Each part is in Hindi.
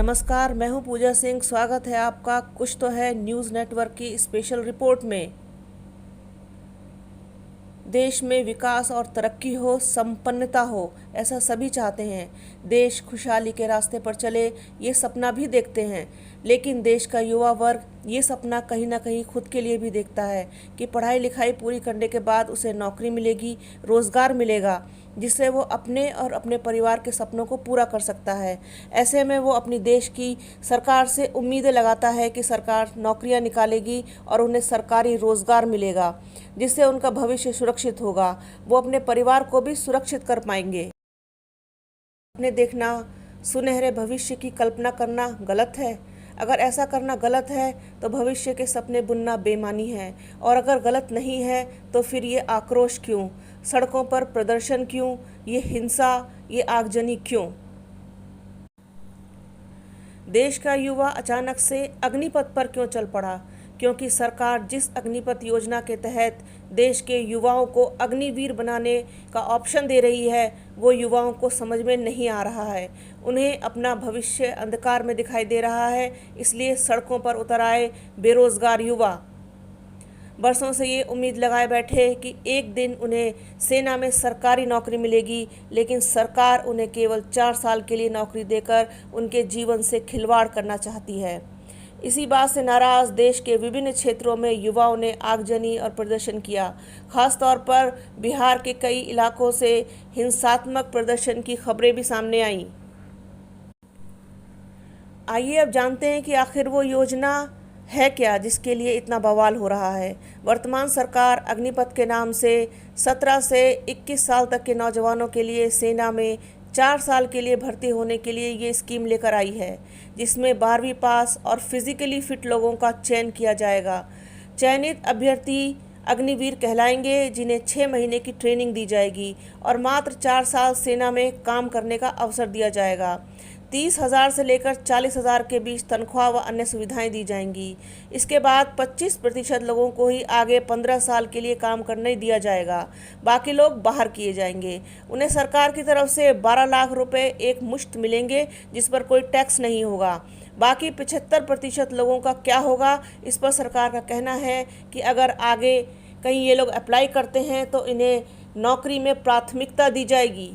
नमस्कार, मैं हूं पूजा सिंह। स्वागत है आपका कुछ तो है न्यूज़ नेटवर्क की स्पेशल रिपोर्ट में। देश में विकास और तरक्की हो, संपन्नता हो, ऐसा सभी चाहते हैं। देश खुशहाली के रास्ते पर चले, ये सपना भी देखते हैं। लेकिन देश का युवा वर्ग ये सपना कहीं ना कहीं खुद के लिए भी देखता है कि पढ़ाई लिखाई पूरी करने के बाद उसे नौकरी मिलेगी, रोज़गार मिलेगा, जिससे वो अपने और अपने परिवार के सपनों को पूरा कर सकता है। ऐसे में वो अपनी देश की सरकार से उम्मीदें लगाता है कि सरकार नौकरियां निकालेगी और उन्हें सरकारी रोज़गार मिलेगा, जिससे उनका भविष्य सुरक्षित होगा। वो अपने परिवार को भी सुरक्षित कर पाएंगे। अपने देखना, सुनहरे भविष्य की कल्पना करना गलत है। अगर ऐसा करना गलत है तो भविष्य के सपने बुनना बेईमानी है। और अगर गलत नहीं है तो फिर ये आक्रोश क्यों, सड़कों पर प्रदर्शन क्यों, ये हिंसा, ये आगजनी क्यों? देश का युवा अचानक से अग्निपथ पर क्यों चल पड़ा? क्योंकि सरकार जिस अग्निपथ योजना के तहत देश के युवाओं को अग्निवीर बनाने का ऑप्शन दे रही है, वो युवाओं को समझ में नहीं आ रहा है। उन्हें अपना भविष्य अंधकार में दिखाई दे रहा है, इसलिए सड़कों पर उतर आए बेरोजगार युवा। बरसों से ये उम्मीद लगाए बैठे कि एक दिन उन्हें सेना में सरकारी नौकरी मिलेगी, लेकिन सरकार उन्हें केवल 4 साल के लिए नौकरी देकर उनके जीवन से खिलवाड़ करना चाहती है। इसी बात से नाराज देश के विभिन्न क्षेत्रों में युवाओं ने आगजनी और प्रदर्शन किया। खासतौर पर बिहार के कई इलाकों से हिंसात्मक प्रदर्शन की खबरें भी सामने आईं। आइए अब जानते हैं कि आखिर वो योजना है क्या जिसके लिए इतना बवाल हो रहा है। वर्तमान सरकार अग्निपथ के नाम से 17 से 21 साल तक के नौजवानों के लिए सेना में 4 साल के लिए भर्ती होने के लिए ये स्कीम लेकर आई है, जिसमें 12वीं पास और फिजिकली फिट लोगों का चयन किया जाएगा। चयनित अभ्यर्थी अग्निवीर कहलाएंगे, जिन्हें 6 महीने की ट्रेनिंग दी जाएगी और मात्र 4 साल सेना में काम करने का अवसर दिया जाएगा। 30,000 से लेकर 40,000 के बीच तनख्वाह व अन्य सुविधाएं दी जाएंगी। इसके बाद 25% लोगों को ही आगे 15 साल के लिए काम करने दिया जाएगा। बाकी लोग बाहर किए जाएंगे। उन्हें सरकार की तरफ से 12 लाख रुपए एक मुश्त मिलेंगे, जिस पर कोई टैक्स नहीं होगा। बाकी 75% लोगों का क्या होगा, इस पर सरकार का कहना है कि अगर आगे कहीं ये लोग अप्लाई करते हैं तो इन्हें नौकरी में प्राथमिकता दी जाएगी।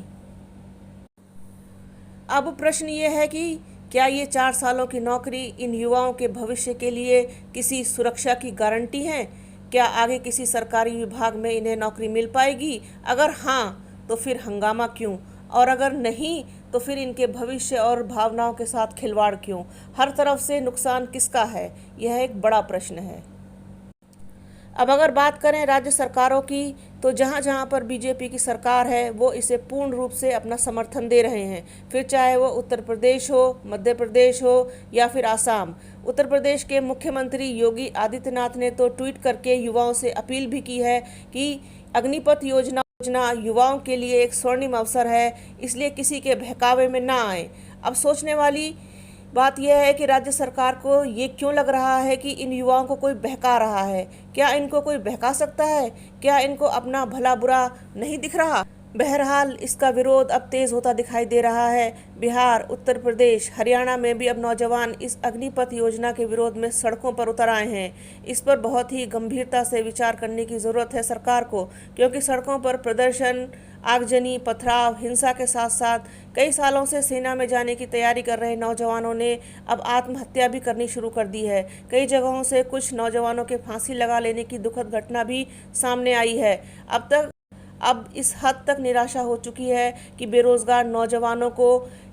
अब प्रश्न ये है कि क्या ये 4 सालों की नौकरी इन युवाओं के भविष्य के लिए किसी सुरक्षा की गारंटी है? क्या आगे किसी सरकारी विभाग में इन्हें नौकरी मिल पाएगी? अगर हाँ, तो फिर हंगामा क्यों? और अगर नहीं, तो फिर इनके भविष्य और भावनाओं के साथ खिलवाड़ क्यों? हर तरफ से नुकसान किसका है? यह एक बड़ा प्रश्न है। अब अगर बात करें राज्य सरकारों की, तो जहाँ जहाँ पर बीजेपी की सरकार है वो इसे पूर्ण रूप से अपना समर्थन दे रहे हैं। फिर चाहे वो उत्तर प्रदेश हो, मध्य प्रदेश हो या फिर आसाम। उत्तर प्रदेश के मुख्यमंत्री योगी आदित्यनाथ ने तो ट्वीट करके युवाओं से अपील भी की है कि अग्निपथ योजना युवाओं के लिए एक स्वर्णिम अवसर है, इसलिए किसी के बहकावे में ना आए। अब सोचने वाली बात यह है कि राज्य सरकार को ये क्यों लग रहा है कि इन युवाओं को कोई बहका रहा है? क्या इनको कोई बहका सकता है? क्या इनको अपना भला बुरा नहीं दिख रहा? बहरहाल इसका विरोध अब तेज होता दिखाई दे रहा है। बिहार, उत्तर प्रदेश, हरियाणा में भी अब नौजवान इस अग्निपथ योजना के विरोध में सड़कों पर उतर आए हैं। इस पर बहुत ही गंभीरता से विचार करने की ज़रूरत है सरकार को, क्योंकि सड़कों पर प्रदर्शन, आगजनी, पथराव, हिंसा के साथ साथ कई सालों से सेना में जाने की तैयारी कर रहे नौजवानों ने अब आत्महत्या भी करनी शुरू कर दी है। कई जगहों से कुछ नौजवानों के फांसी लगा लेने की दुखद घटना भी सामने आई है। अब इस हद तक निराशा हो चुकी है कि बेरोजगार नौजवानों को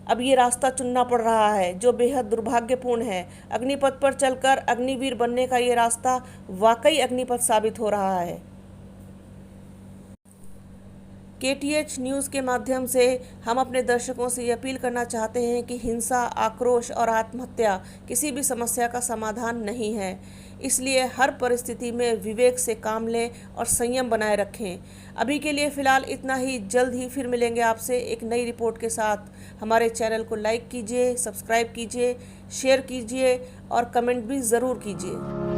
अब ये रास्ता चुनना पड़ रहा है, जो बेहद दुर्भाग्यपूर्ण है। अग्निपथ पर चलकर अग्निवीर बनने का ये रास्ता वाकई अग्निपथ साबित हो रहा है। KTH न्यूज़ के माध्यम से हम अपने दर्शकों से ये अपील करना चाहते हैं कि हिंसा, आक्रोश और आत्महत्या किसी भी समस्या का समाधान नहीं है। इसलिए हर परिस्थिति में विवेक से काम लें और संयम बनाए रखें। अभी के लिए फ़िलहाल इतना ही। जल्द ही फिर मिलेंगे आपसे एक नई रिपोर्ट के साथ। हमारे चैनल को लाइक कीजिए, सब्सक्राइब कीजिए, शेयर कीजिए और कमेंट भी ज़रूर कीजिए।